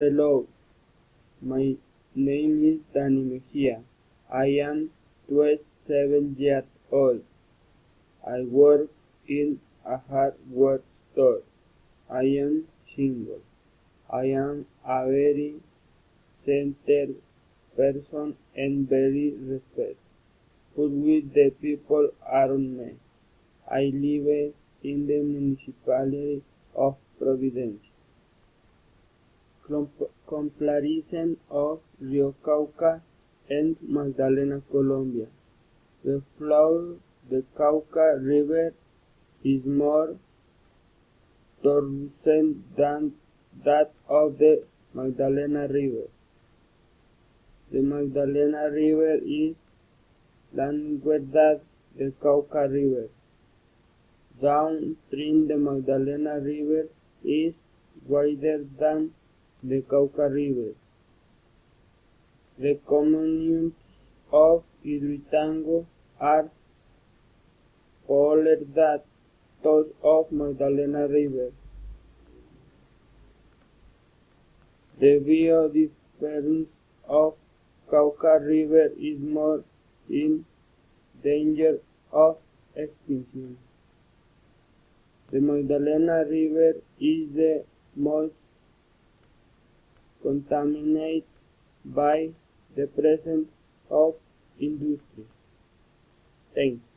Hello, my name is Dani Mejia. I am 27 years old. I work in a hardware store. I am single. I am a very centered person and very respectful with the people around me. I live in the municipality of Providence. Comparison of Rio Cauca and Magdalena, Colombia. The flow of the Cauca River is more torrent than that of the Magdalena River. The Magdalena River is longer than the Cauca River. Downstream, the Magdalena River is wider than the Cauca River. The communities of Hidroituango are smaller than those of Magdalena River. The biodiversity of Cauca River is more in danger of extinction. The Magdalena River is the most contaminated by the presence of industry. Thanks.